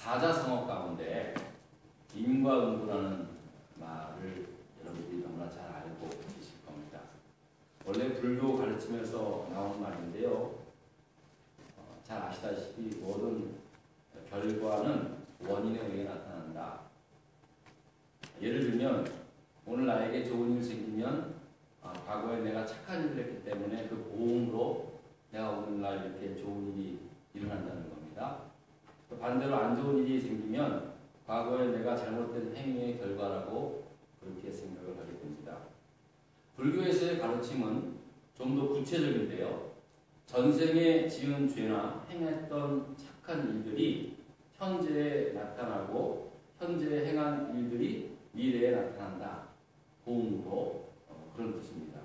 사자성어 가운데 인과응보라는 말을 여러분들이 너무나 잘 알고 계실 겁니다. 원래 불교 가르치면서 나온 말인데요. 잘 아시다시피 모든 결과는 원인에 의해 나타난다. 예를 들면 오늘 나에게 좋은 일 생기면 과거에 내가 착한 일을 했기 때문에 그 보응으로 내가 오늘날 이렇게 좋은 일이 일어난다는 겁니다. 또 반대로 안 좋은 일이 생기면 과거에 내가 잘못된 행위의 결과라고 그렇게 생각을 하게 됩니다. 불교에서의 가르침은 좀 더 구체적인데요. 전생에 지은 죄나 행했던 착한 일들이 현재에 나타나고 현재에 행한 일들이 미래에 나타난다. 보응으로 그런 뜻입니다.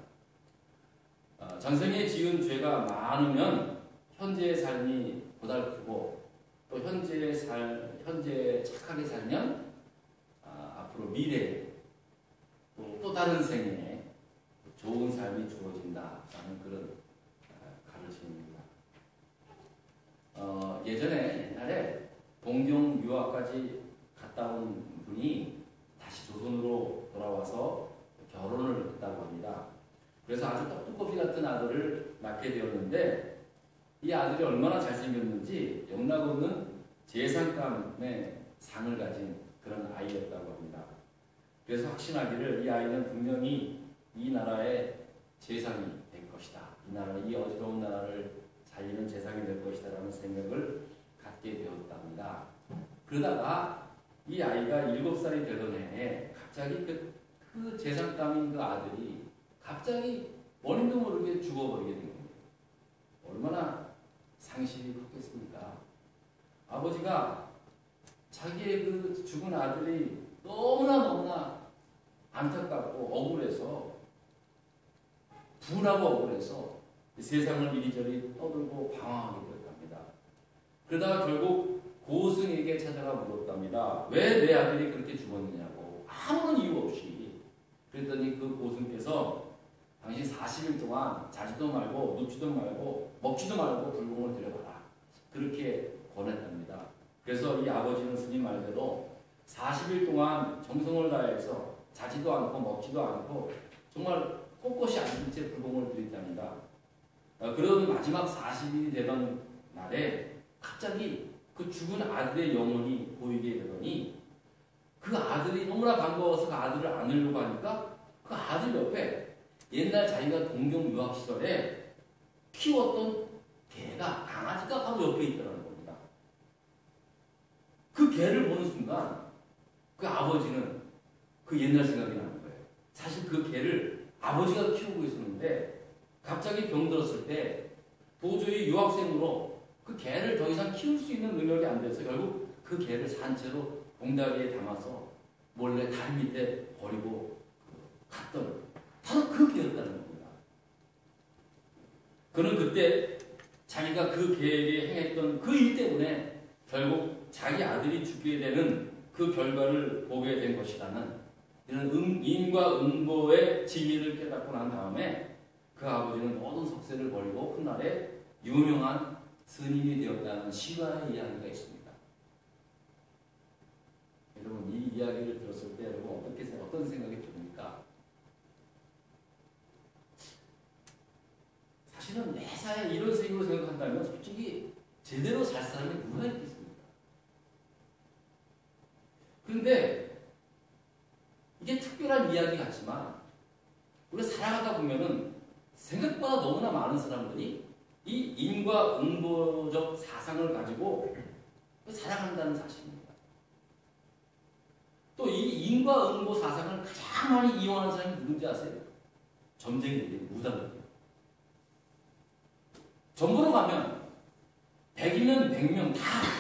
전생에 지은 죄가 많으면 현재의 삶이 고달프고 또 현재에 착하게 살면 앞으로 미래에 또 다른 생에 좋은 삶이 주어진다라는 그런 가르침입니다. 옛날에 동경 유학까지 갔다 온 분이 다시 조선으로 돌아와서 결혼을 했다고 합니다. 그래서 아주 떡두꺼비 같은 아들을 낳게 되었는데 이 아들이 얼마나 잘생겼는지 영락없는 재상감의 상을 가진 그런 아이였다고 합니다. 그래서 확신하기를 이 아이는 분명히 이 나라의 재상이 될 것이다. 이 어지러운 나라를 살리는 재상이 될 것이다 라는 생각을 갖게 되었답니다. 그러다가 이 아이가 7살이 되던 해에 갑자기 그 재상감인 그 아들이 갑자기 원인도 모르게 죽어버리게 된 겁니다. 얼마나 상실이 컸겠습니까? 아버지가 자기의 그 죽은 아들이 너무나 안타깝고 억울해서 분하고 억울해서 세상을 이리저리 떠들고 방황하게 되었답니다. 그러다가 결국 고승에게 찾아가 물었답니다. 왜 내 아들이 그렇게 죽었느냐고 아무런 이유 없이. 그랬더니 그 고승께서 당신 40일 동안 자지도 말고 눕지도 말고 먹지도 말고 불공을 들여봐라. 그렇게 권했답니다. 그래서 이 아버지는 스님 말대로 40일 동안 정성을 다해서 자지도 않고 먹지도 않고 정말 꼿꼿이 앉은 채 불공을 드렸답니다. 그런 마지막 40일이 되던 날에 갑자기 그 죽은 아들의 영혼이 보이게 되더니 그 아들이 너무나 반가워서 그 아들을 안으려고 하니까 그 아들 옆에 옛날 자기가 동경 유학 시절에 키웠던 개가 강아지가 바로 옆에 있더라는 겁니다. 그 개를 보는 순간 그 아버지는 그 옛날 생각이 나는 거예요. 사실 그 개를 아버지가 키우고 있었는데 갑자기 병들었을 때 도저히 유학생으로 그 개를 더 이상 키울 수 있는 능력이 안 돼서 결국 그 개를 산채로 봉다리에 담아서 몰래 달 밑에 버리고 갔던 바로 그 개였다는 겁니다. 그는 그때 자기가 그 개에게 행했던 그 일 때문에 결국 자기 아들이 죽게 되는 그 결과를 보게 된 것이라는 이런 인과 응보의 진리를 깨닫고 난 다음에 그 아버지는 모든 속세를 버리고 훗날에 유명한 스님이 되었다는 실화의 이야기가 있습니다. 여러분 이 이야기를 들었을 때 여러분 어떤 생각이 듭니까? 사실은 매사에 이런 식으로 생각한다면 솔직히 제대로 살 사람이 누가 있겠습니까? 그런데 이게 특별한 이야기 같지만 우리가 살아가다 보면은 생각보다 너무나 많은 사람들이 이 인과응보적 사상을 가지고 살아간다는 사실입니다. 또 이 인과응보 사상을 가장 많이 이용하는 사람이 누군지 아세요? 점쟁이들이, 무당들이에요. 전보로 가면 100이면 100명 다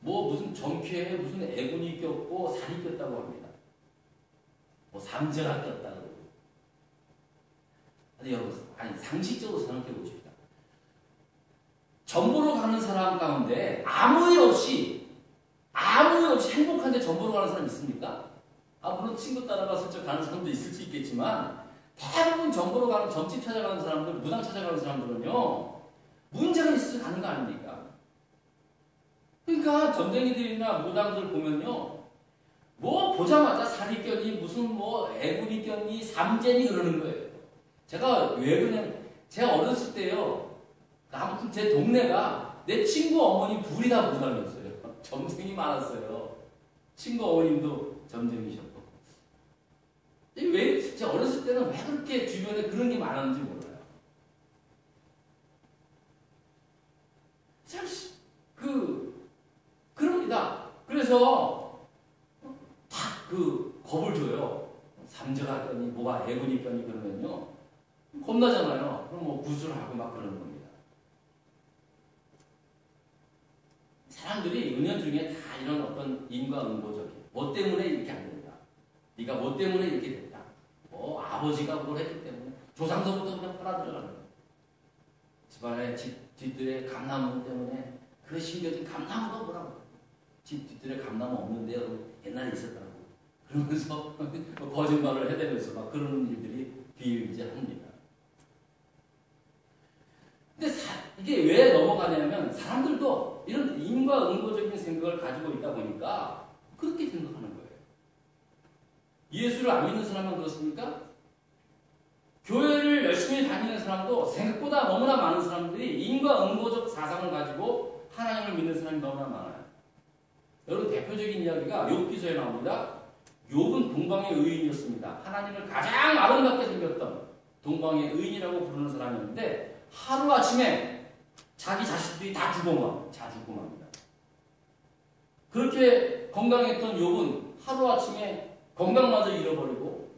뭐 무슨 점괘에 무슨 애군이 꼈고 살이 꼈다고 합니다. 뭐 삼재가 꼈다고. 아니 여러분, 상식적으로 생각해 보십시다. 전보로 가는 사람 가운데 아무 일 없이 행복한데 전보로 가는 사람 있습니까? 물론 친구 따라가 슬쩍 가는 사람도 있을 수 있겠지만 대부분 전보로 가는 점집 찾아가는 사람들, 무당 찾아가는 사람들은요 문제가 있어서 가는 거 아닙니까? 그러니까 점쟁이들이나 무당들 보면요, 뭐 보자마자 살이 꼈니, 무슨 뭐 애군이 꼈니, 삼재니 그러는 거예요. 제가 왜 그냥, 제가 어렸을 때요, 아무튼 제 동네가 내 친구 어머니 둘이 다 무당이었어요. 점쟁이 많았어요. 친구 어머님도 점쟁이셨고. 왜, 제가 어렸을 때는 왜 그렇게 주변에 그런 게 많았는지 몰라요. 참, 그럽니다. 그래서, 겁을 줘요. 삼재가 있더니, 뭐가 애군이 있더니 그러면요. 겁나잖아요. 그럼 뭐 구슬을 하고 막 그러는 겁니다. 사람들이 은연중에 다 이런 어떤 인과응보적인, 뭐 때문에 이렇게 안 된다. 네가 뭐 때문에 이렇게 됐다. 뭐 아버지가 뭘 했기 때문에 조상서부터 그냥 빨아 들어가는 거예요. 집안에 집 뒤뜰에 감나무 때문에 그 심겨진 감나무가 뭐라고. 집 뒤뜰에 감나무 없는데요. 옛날에 있었다고. 그러면서 거짓말을 해대면서 막 그러는 일들이 비일비재합니다. 근데 이게 왜 넘어가냐면 사람들도 이런 인과응보적인 생각을 가지고 있다 보니까 그렇게 생각하는 거예요. 예수를 안 믿는 사람은 그렇습니까? 교회를 열심히 다니는 사람도 생각보다 너무나 많은 사람들이 인과응보적 사상을 가지고 하나님을 믿는 사람이 너무나 많아요. 여러분 대표적인 이야기가 욥기서에 나옵니다. 욥은 동방의 의인이었습니다. 하나님을 가장 아름답게 생겼던 동방의 의인이라고 부르는 사람이었는데 하루아침에 자기 자식들이 다 죽고 맙니다. 그렇게 건강했던 욥은 하루아침에 건강마저 잃어버리고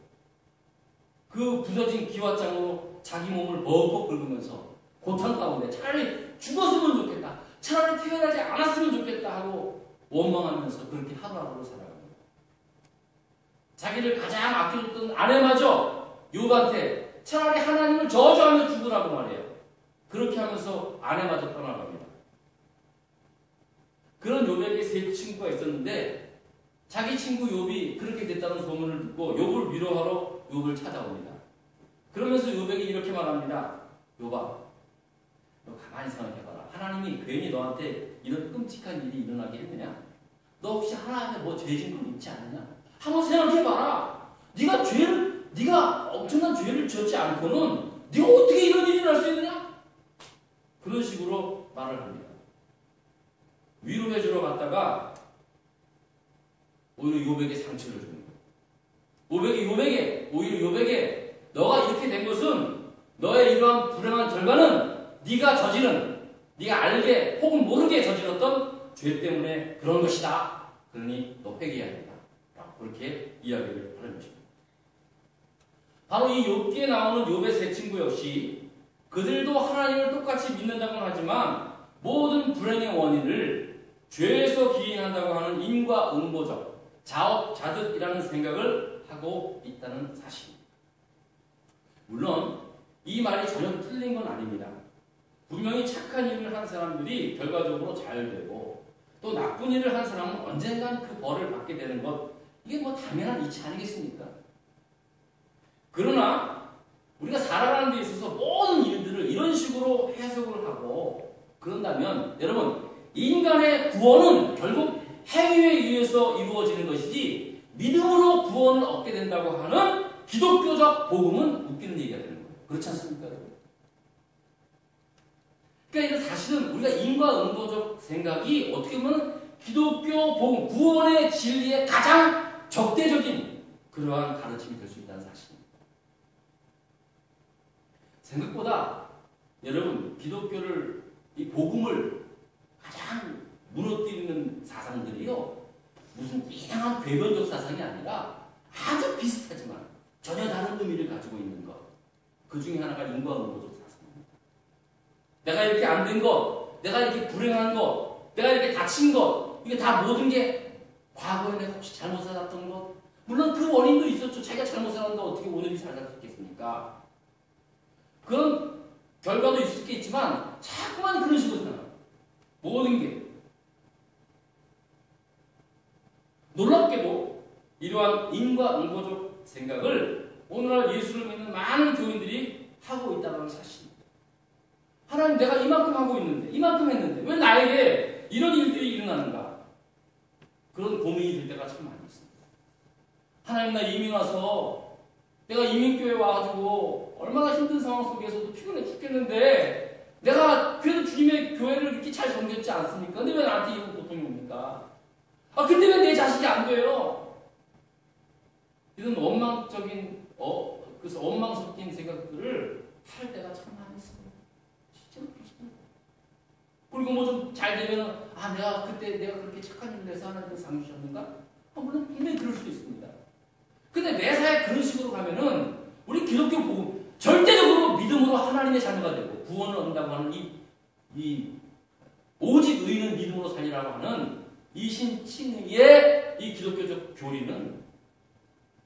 그 부서진 기왓장으로 자기 몸을 벅벅 긁으면서 고통 가운데 차라리 죽었으면 좋겠다. 차라리 태어나지 않았으면 좋겠다 하고 원망하면서 그렇게 하루하루를 살아갑니다. 자기를 가장 아껴줬던 아내마저 욥한테 차라리 하나님을 저주하며 죽으라고 말해요. 그렇게 하면서 아내마저 떠나갑니다. 그런 욥에게 세 친구가 있었는데 자기 친구 욥이 그렇게 됐다는 소문을 듣고 욥을 위로하러 욥을 찾아옵니다. 그러면서 욥에게 이렇게 말합니다. 욥아, 너 가만히 생각해봐라. 하나님이 괜히 너한테 이런 끔찍한 일이 일어나게 했느냐? 너 혹시 하나님의 뭐 죄진 건 있지 않느냐? 한번 생각해봐라. 네가 엄청난 죄를 지었지 않고는 네가 어떻게 이런 일이 날 수 있느냐? 그런 식으로 말을 합니다. 위로해주러 갔다가 오히려 욥에게 상처를 줍니다. 오히려 욥에게 너가 이렇게 된 것은 너의 이러한 불행한 결과는 네가 저지른, 네가 알게 혹은 모르게 저질렀던 죄 때문에 그런 것이다. 그러니 너 회개해야 된다. 그렇게 이야기를 하는 것입니다. 바로 이 욥기에 나오는 욥의 세 친구 역시 그들도 하나님을 똑같이 믿는다고는 하지만 모든 불행의 원인을 죄에서 기인한다고 하는 인과응보적 자업자득이라는 생각을 하고 있다는 사실입니다. 물론 이 말이 전혀 틀린 건 아닙니다. 분명히 착한 일을 한 사람들이 결과적으로 잘 되고 또 나쁜 일을 한 사람은 언젠간 그 벌을 받게 되는 것, 이게 뭐 당연한 이치 아니겠습니까? 그러나 우리가 살아가는 데 있어서 모든 일들을 이런 식으로 해석을 하고 그런다면 여러분, 인간의 구원은 결국 행위에 의해서 이루어지는 것이지 믿음으로 구원을 얻게 된다고 하는 기독교적 복음은 웃기는 얘기가 되는 거예요. 그렇지 않습니까? 그러니까 이건 사실은 우리가 인과응보적 생각이 어떻게 보면 기독교 복음, 구원의 진리의 가장 적대적인 그러한 가르침이 될 수 있다는 사실입니다. 생각보다 여러분, 기독교를, 이 복음을 가장 무너뜨리는 사상들이요, 무슨 이상한 괴변적 사상이 아니라 아주 비슷하지만 전혀 다른 의미를 가지고 있는 것. 그 중에 하나가 인과응보적 사상입니다. 내가 이렇게 안 된 것, 내가 이렇게 불행한 것, 내가 이렇게 다친 것, 이게 다 모든 게 과거에 내가 혹시 잘못 살았던 것, 물론 그 원인도 있었죠. 자기가 잘못 살았는데 어떻게 오늘이 잘 살았겠습니까? 그런 결과도 있었겠지만 자꾸만 그런 식으로 생각해요. 모든 게. 놀랍게도 이러한 인과응보적 생각을 오늘날 예수를 믿는 많은 교인들이 하고 있다는 사실입니다. 하나님, 내가 이만큼 하고 있는데, 이만큼 했는데 왜 나에게 이런 일들이 일어나는가? 그런 고민이 들 때가 참 많이 있습니다. 하나님, 나 이민 와서 내가 이민교회 와가지고 얼마나 힘든 상황 속에서도 피곤해 죽겠는데 내가 그래도 주님의 교회를 이렇게 잘 섬겼지 않습니까? 근데 왜 나한테 이런 고통이 옵니까? 근데 왜 내 자식이 안 돼요? 이런 그래서 원망 섞인 생각들을 할 때가 참 많이 있습니다. 실제로 그렇습니다. 그리고 뭐 좀 잘 되면은, 내가 그때 내가 그렇게 착한 일을 해서 하나님께 상 주셨는가? 물론 분명히 그럴 수도 있습니다. 근데 매사에 그런 식으로 가면은 우리 기독교 복음 절대적으로 믿음으로 하나님의 자녀가 되고 구원을 얻는다고 하는 이 오직 의인은 믿음으로 살리라고 하는 이 신칭의 이 기독교적 교리는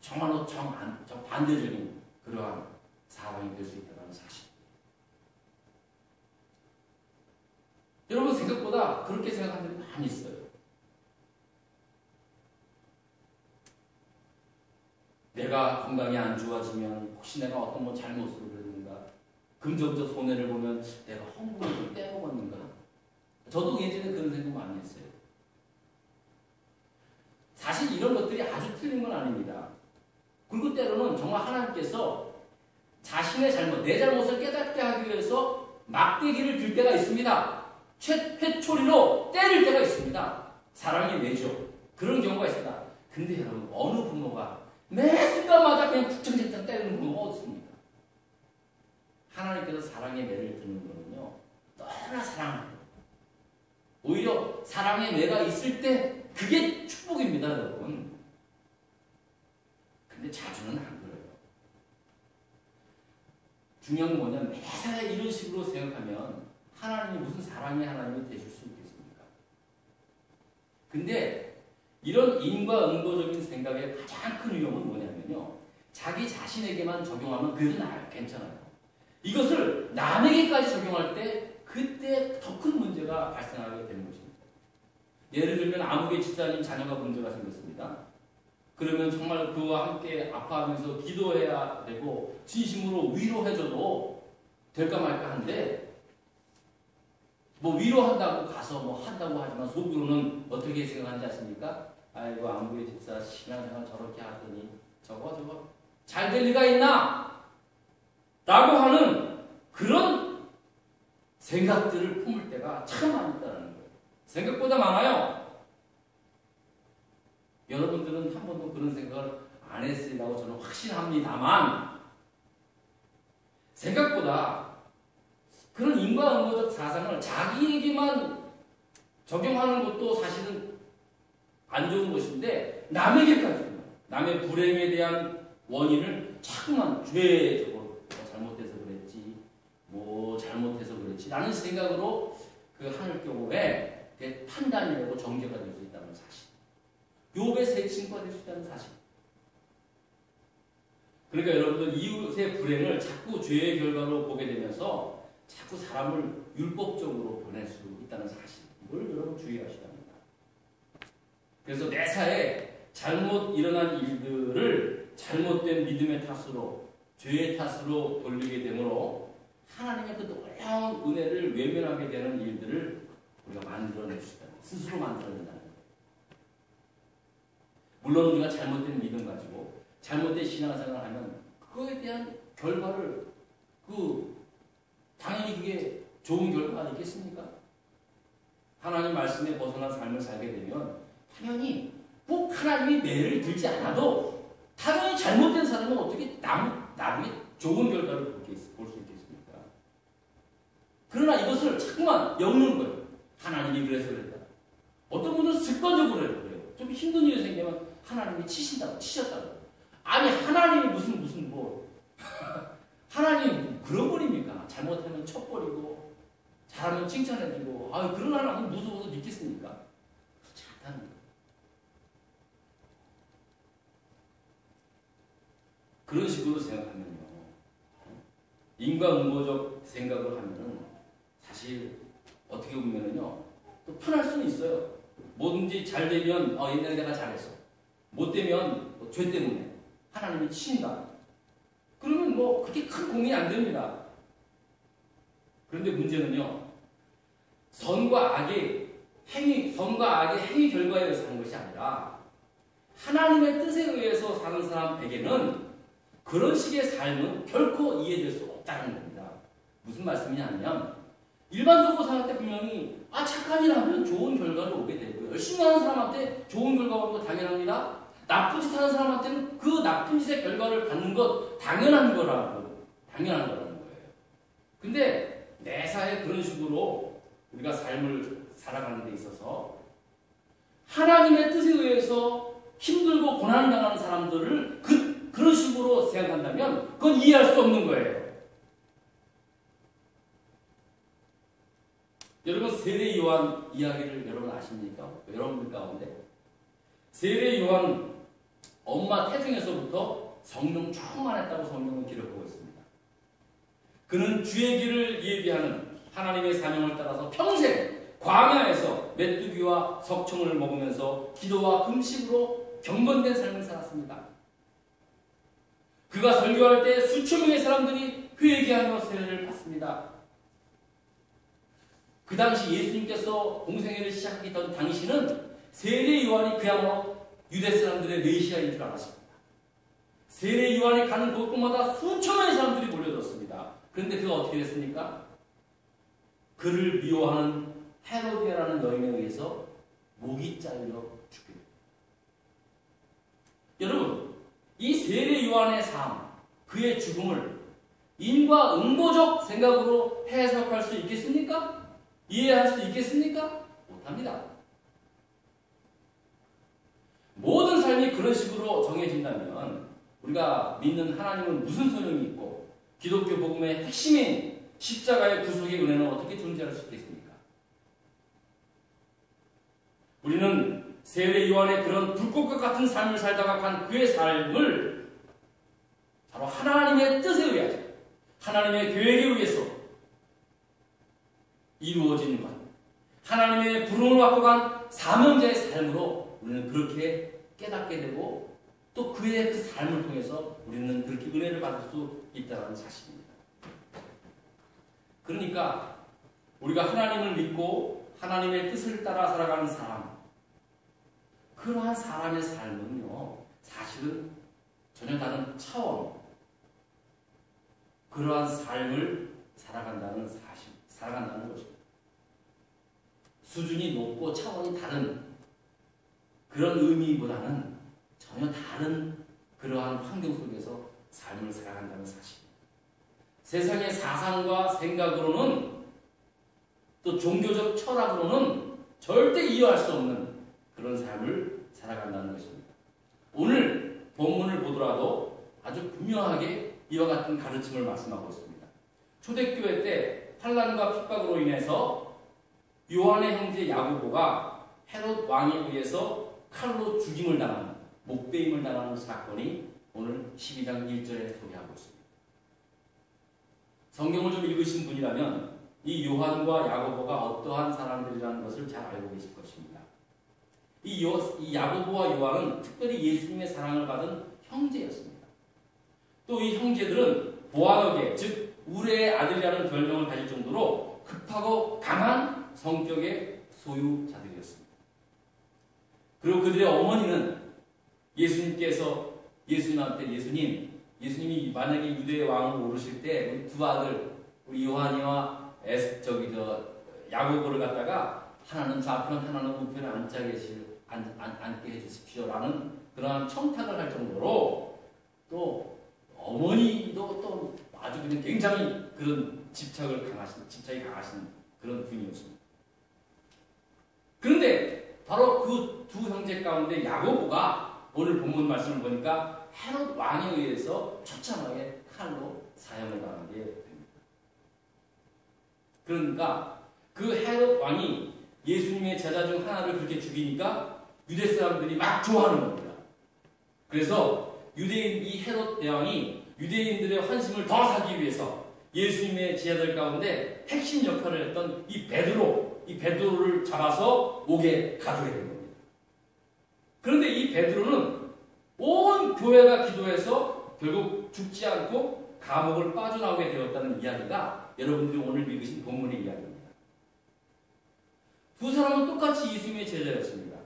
정말로 반대적인 그러한 사람이 될 수 있다는 사실. 여러분 생각보다 그렇게 생각하는 분이 많이 있어요. 내가 건강이 안 좋아지면 혹시 내가 어떤 잘못을 했는가? 금전적 손해를 보면 내가 헌금을 빼먹었는가? 저도 예전에 그런 생각 많이 했어요. 사실 이런 것들이 아주 틀린 건 아닙니다. 그리고 때로는 정말 하나님께서 자신의 잘못, 내 잘못을 깨닫게 하기 위해서 막대기를 들 때가 있습니다. 회초리로 때릴 때가 있습니다. 사랑의 매죠. 그런 경우가 있습니다. 근데 여러분, 어느 부모가 매 순간마다 그냥 국정책장 때리는 부모가 없습니다. 하나님께서 사랑의 매를 드는 거는요, 너무나 사랑합니다. 오히려 사랑의 매가 있을 때 그게 축복입니다, 여러분. 근데 자주는 안 그래요. 중요한 건 뭐냐면 매사에 이런 식으로 생각하면 하나님이 무슨 사랑의 하나님이 되실 수 있겠습니까? 근데 이런 인과응보적인 생각의 가장 큰 위험은 뭐냐면요, 자기 자신에게만 적용하면 그래도 괜찮아요. 이것을 남에게까지 적용할 때 그때 더 큰 문제가 발생하게 되는 것입니다. 예를 들면 아무개 집사님 자녀가 문제가 생겼습니다. 그러면 정말 그와 함께 아파하면서 기도해야 되고 진심으로 위로해줘도 될까 말까 한데, 위로한다고 가서 한다고 하지만 속으로는 어떻게 생각하는지 아십니까? 아이고, 아무개 집사 신앙생활 저렇게 하더니 저거 잘 될 리가 있나? 라고 하는 그런 생각들을 품을 때가 참 많이 있다는 거예요. 생각보다 많아요. 여러분들은 한 번도 그런 생각을 안 했으리라고 저는 확신합니다만, 생각보다 그런 인과응보적 사상을 자기에게만 적용하는 것도 사실은 안 좋은 것인데, 남에게까지, 남의 불행에 대한 원인을 자꾸만 저거 잘못해서 그랬지, 잘못해서 그랬지 라는 생각으로 그 하늘교회 판단이 되고 정죄가 될 수 있다는 사실. 욥의 새 친구가 될 수 있다는 사실. 그러니까 여러분들 이웃의 불행을 자꾸 죄의 결과로 보게 되면서 자꾸 사람을 율법적으로 보낼 수 있다는 사실. 이걸 여러분 주의하셔야 합니다. 그래서 매사에 잘못 일어난 일들을 잘못된 믿음의 탓으로, 죄의 탓으로 돌리게 되므로 하나님의 그 놀라운 은혜를 외면하게 되는 일들을 우리가 만들어낼 수 있다. 스스로 만들어낸다는 거예요. 물론 우리가 잘못된 믿음 가지고 잘못된 신앙생활을 하면 그거에 대한 결과를 당연히 그게 좋은 결과가 있겠습니까? 하나님 말씀에 벗어난 삶을 살게 되면 당연히 꼭 하나님이 매를 들지 않아도 당연히 잘못된 사람은 어떻게 나중에 좋은 결과를 볼 수 있겠습니까? 그러나 이것을 자꾸만 엮는 거예요. 하나님이 그래서 그랬다. 어떤 분들은 습관적으로 해요. 좀 힘든 일이 생기면 하나님이 치셨다고. 아니, 하나님이 무슨 하나님 그런 분입니까? 잘못하면 쳐버리고 잘하면 칭찬해주고, 그런 하나님 무서워서 믿겠습니까? 그렇지 않다는 거예요. 그런 식으로 생각하면요, 인과응보적 생각을 하면은 사실 어떻게 보면은요, 또 편할 수는 있어요. 뭐든지 잘 되면 옛날에 내가 잘했어. 못 되면 죄 때문에 하나님이 치신다. 그러면 그렇게 큰 고민이 안 됩니다. 그런데 문제는요, 선과 악이 행위, 선과 악의 행위 결과에 의해서 사는 것이 아니라 하나님의 뜻에 의해서 사는 사람에게는 그런 식의 삶은 결코 이해될 수 없다는 겁니다. 무슨 말씀이냐면 일반적으로 생각할 때 분명히 착한 일 하면 좋은 결과를 오게 되고 열심히 하는 사람한테 좋은 결과가 오는 거 당연합니다. 나쁜 짓 하는 사람한테는 그 나쁜 짓의 결과를 받는 것 당연한 거라는 거예요. 근데 매사에 그런 식으로 우리가 삶을 살아가는 데 있어서 하나님의 뜻에 의해서 힘들고 고난을 당하는 사람들을 그런 식으로 생각한다면 그건 이해할 수 없는 거예요. 여러분 세례 요한 이야기를 여러분 아십니까? 여러분 가운데 세례 요한 엄마 태중에서부터 성령 충만했다고 성경은 기록하고 있습니다. 그는 주의 길을 예비하는 하나님의 사명을 따라서 평생 광야에서 메뚜기와 석청을 먹으면서 기도와 금식으로 경건된 삶을 살았습니다. 그가 설교할 때 수천 명의 사람들이 회개하며 세례를 받습니다. 그 당시 예수님께서 공생애를 시작했던 당시는 세례 요한이 그야말로 유대 사람들의 메시아인 줄 알았습니다. 세례 요한이 가는 곳곳마다 수천 명의 사람들이 몰려들었습니다. 그런데 그가 어떻게 됐습니까? 그를 미워하는 헤로디아라는 여인에 의해서 목이 잘려 죽게 됩니다. 여러분, 이 세례 요한의 삶, 그의 죽음을 인과응보적 생각으로 해석할 수 있겠습니까? 이해할 수 있겠습니까? 못합니다. 모든 삶이 그런 식으로 정해진다면 우리가 믿는 하나님은 무슨 소용이 있고 기독교 복음의 핵심인 십자가의 구속의 은혜는 어떻게 존재할 수 있겠습니까? 우리는 세례 요한의 그런 불꽃과 같은 삶을 살다가 간 그의 삶을 바로 하나님의 뜻에 의하여 하나님의 계획에 의해서 이루어진 것, 하나님의 부름을 받고 간 사명자의 삶으로 우리는 그렇게 깨닫게 되고 또 그의 그 삶을 통해서 우리는 그렇게 은혜를 받을 수 있다는 사실입니다. 그러니까 우리가 하나님을 믿고 하나님의 뜻을 따라 살아가는 사람, 그러한 사람의 삶은요, 사실은 전혀 다른 차원, 그러한 삶을 살아간다는 사실, 살아간다는 것입니다. 수준이 높고 차원이 다른 그런 의미보다는 전혀 다른 그러한 환경 속에서 삶을 살아간다는 사실입니다. 세상의 사상과 생각으로는 또 종교적 철학으로는 절대 이해할 수 없는 그런 삶을 살아간다는 것입니다. 오늘 본문을 보더라도 아주 분명하게 이와 같은 가르침을 말씀하고 있습니다. 초대교회 때 환난과 핍박으로 인해서 요한의 형제 야고보가 헤롯 왕에 의해서 칼로 죽임을 당하는, 목베임을 당하는 사건이 오늘 12장 1절에 소개하고 있습니다. 성경을 좀 읽으신 분이라면 이 요한과 야고보가 어떠한 사람들이라는 것을 잘 알고 계실 것입니다. 이 야고보와 요한은 특별히 예수님의 사랑을 받은 형제였습니다. 또 이 형제들은 보아너게, 즉 우레의 아들이라는 별명을 가질 정도로 급하고 강한 성격의 소유자들이었습니다. 그리고 그들의 어머니는 예수님께서 예수님한테 예수님이 만약에 유대의 왕으로 오르실 때 우리 두 아들, 우리 요한이와 야고보를 갖다가 하나는 좌편 하나는 우편에 앉게 해주십시오라는 그러한 청탁을 할 정도로 또 어머니도 또 아주 그냥 굉장히 그런 집착이 강하신 그런 분이었습니다. 그런데 바로 그 두 형제 가운데 야고보가 오늘 본문 말씀을 보니까 헤롯 왕에 의해서 처참하게 칼로 사형을 당하게 됩니다. 그러니까 그 헤롯 왕이 예수님의 제자 중 하나를 그렇게 죽이니까 유대 사람들이 막 좋아하는 겁니다. 그래서 이 헤롯 대왕이 유대인들의 환심을 더 사기 위해서 예수님의 제자들 가운데 핵심 역할을 했던 이 베드로를 잡아서 옥에 가두게 된 겁니다. 그런데 이 베드로는 온 교회가 기도해서 결국 죽지 않고 감옥을 빠져나오게 되었다는 이야기가 여러분들이 오늘 읽으신 본문의 이야기입니다. 두 두 사람은 똑같이 예수님의 제자였습니다.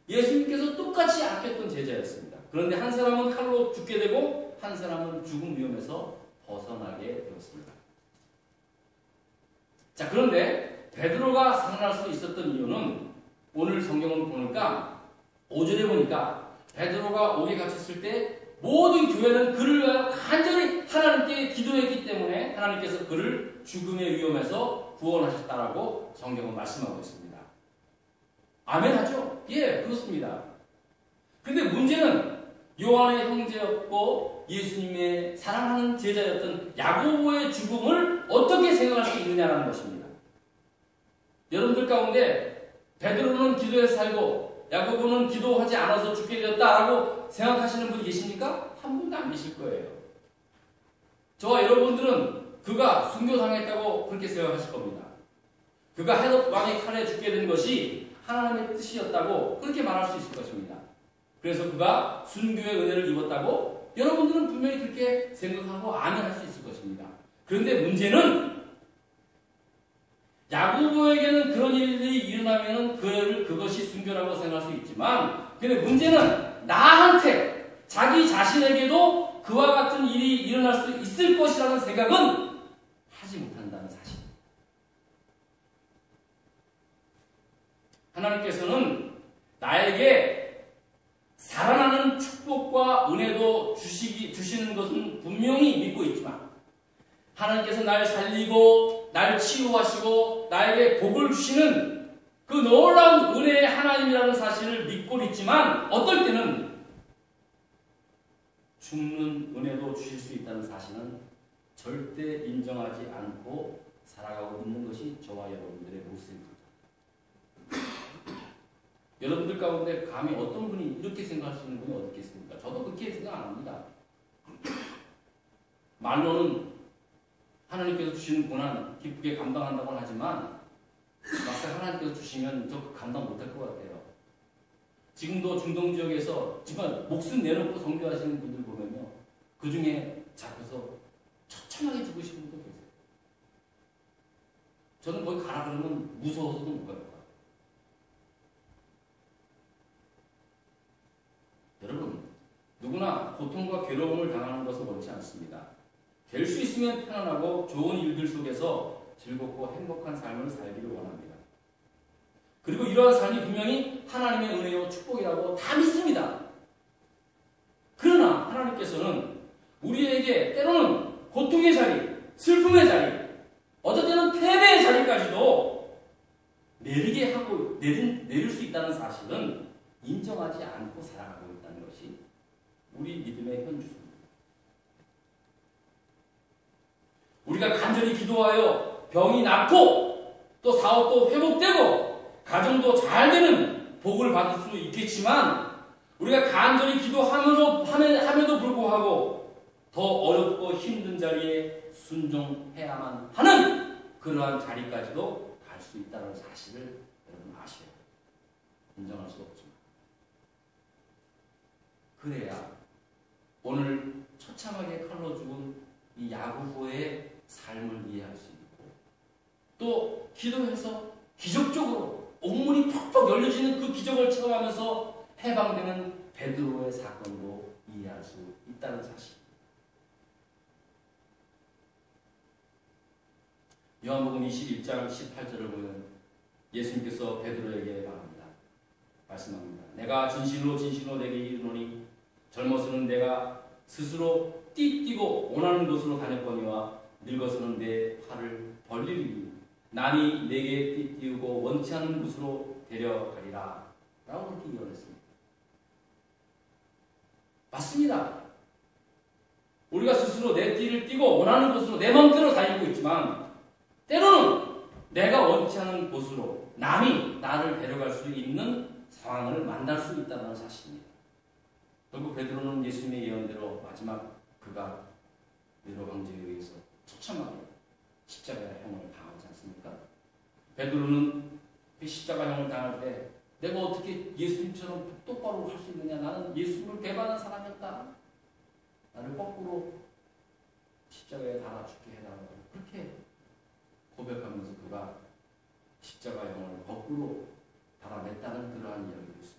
예수님께서 똑같이 아꼈던 제자였습니다. 그런데 한 사람은 칼로 죽게 되고 한 사람은 죽음 위험에서 벗어나게 되었습니다. 자, 그런데 베드로가 살아날 수 있었던 이유는 오늘 성경을 보니까 5절에 보니까 베드로가 옥에 갇혔을 때 모든 교회는 그를 위하여 간절히 하나님께 기도했기 때문에 하나님께서 그를 죽음의 위험에서 구원하셨다라고 성경은 말씀하고 있습니다. 아멘 하죠? 예, 그렇습니다. 근데 문제는 요한의 형제였고 예수님의 사랑하는 제자였던 야고보의 죽음을 어떻게 생각할 수 있느냐라는 것입니다. 여러분들 가운데 베드로는 기도해서 살고 야고보는 기도하지 않아서 죽게 되었다라고 생각하시는 분이 계십니까? 한 분도 안 계실 거예요. 저와 여러분들은 그가 순교당했다고 그렇게 생각하실 겁니다. 그가 헤롯 왕의 칼에 죽게 된 것이 하나님의 뜻이었다고 그렇게 말할 수 있을 것입니다. 그래서 그가 순교의 은혜를 입었다고 여러분들은 분명히 그렇게 생각하고 아멘할 수 있을 것입니다. 그런데 문제는 야고보에게는 그런 일들이 일어나면 그것이 순교라고 생각할 수 있지만, 근데 문제는 나한테, 자기 자신에게도 그와 같은 일이 일어날 수 있을 것이라는 생각은 하지 못한다는 사실. 하나님께서는 나에게 살아나는 축복과 은혜도 주시는 것은 분명히 믿고 있지만, 하나님께서 날 살리고 날 치유하시고 나에게 복을 주시는 그 놀라운 은혜의 하나님이라는 사실을 믿고 있지만 어떨 때는 죽는 은혜도 주실 수 있다는 사실은 절대 인정하지 않고 살아가고 있는 것이 저와 여러분들의 모습입니다. 여러분들 가운데 감히 어떤 분이 이렇게 생각할 수 있는 분이 어디 있겠습니까? 저도 그렇게 생각 안 합니다. 말로는 하나님께서 주시는 고난 기쁘게 감당한다고는 하지만 막상 하나님께서 주시면 저 감당 못할 것 같아요. 지금도 중동 지역에서 정말 목숨 내놓고 선교하시는 분들 보면요, 그 중에 잡혀서 처참하게 죽으시는 분도 계세요. 저는 거기 가라 그러면 무서워서도 못 갈 거예요. 여러분, 누구나 고통과 괴로움을 당하는 것은 원치 않습니다. 될 수 있으면 편안하고 좋은 일들 속에서 즐겁고 행복한 삶을 살기를 원합니다. 그리고 이러한 삶이 분명히 하나님의 은혜요 축복이라고 다 믿습니다. 그러나 하나님께서는 우리에게 때로는 고통의 자리, 슬픔의 자리, 어떨 때는 패배의 자리까지도 내리게 하고 내릴 수 있다는 사실은 인정하지 않고 살아가고 있다는 것이 우리 믿음의 현주소입니다. 우리가 간절히 기도하여 병이 낫고 또 사업도 회복되고 가정도 잘 되는 복을 받을 수 있겠지만, 우리가 간절히 기도함에도 불구하고 더 어렵고 힘든 자리에 순종해야만 하는 그러한 자리까지도 갈 수 있다는 사실을 여러분 아셔야 돼요. 인정할 수 없지만. 그래야 오늘 처참하게 칼로 죽은 이 야고보의 삶을 이해할 수 있고, 또 기도해서 기적적으로 옥문이 퍽퍽 열려지는 그 기적을 체험하면서 해방되는 베드로의 사건도 이해할 수 있다는 사실. 요한복음 21장 18절을 보면 예수님께서 베드로에게 말씀합니다. 내가 진실로 진실로 내게 이르노니 젊어서는 내가 스스로 띠뛰고 원하는 곳으로 다녔거니와 늙어서는 내 팔을 벌리리니 남이 내게 띠띠우고 원치 않는 곳으로 데려가리라 라고 그렇게 이야기했습니다. 맞습니다. 우리가 스스로 내 띠를 띠고 원하는 곳으로 내 마음대로 다니고 있지만 때로는 내가 원치 않은 곳으로 남이 나를 데려갈 수 있는 상황을 만날 수 있다는 사실입니다. 결국 베드로는 예수님의 예언대로 마지막 그가 네로 황제에 의해서 처참하게 십자가의 형을 당하지 않습니까? 베드로는 그 십자가형을 당할 때 내가 어떻게 예수님처럼 똑바로 할 수 있느냐, 나는 예수님을 배반한 사람이었다, 나를 거꾸로 십자가에 달아 죽게 해달라고 그렇게 고백하면서 그가 십자가형을 거꾸로 달아냈다는 그러한 이야기입니다.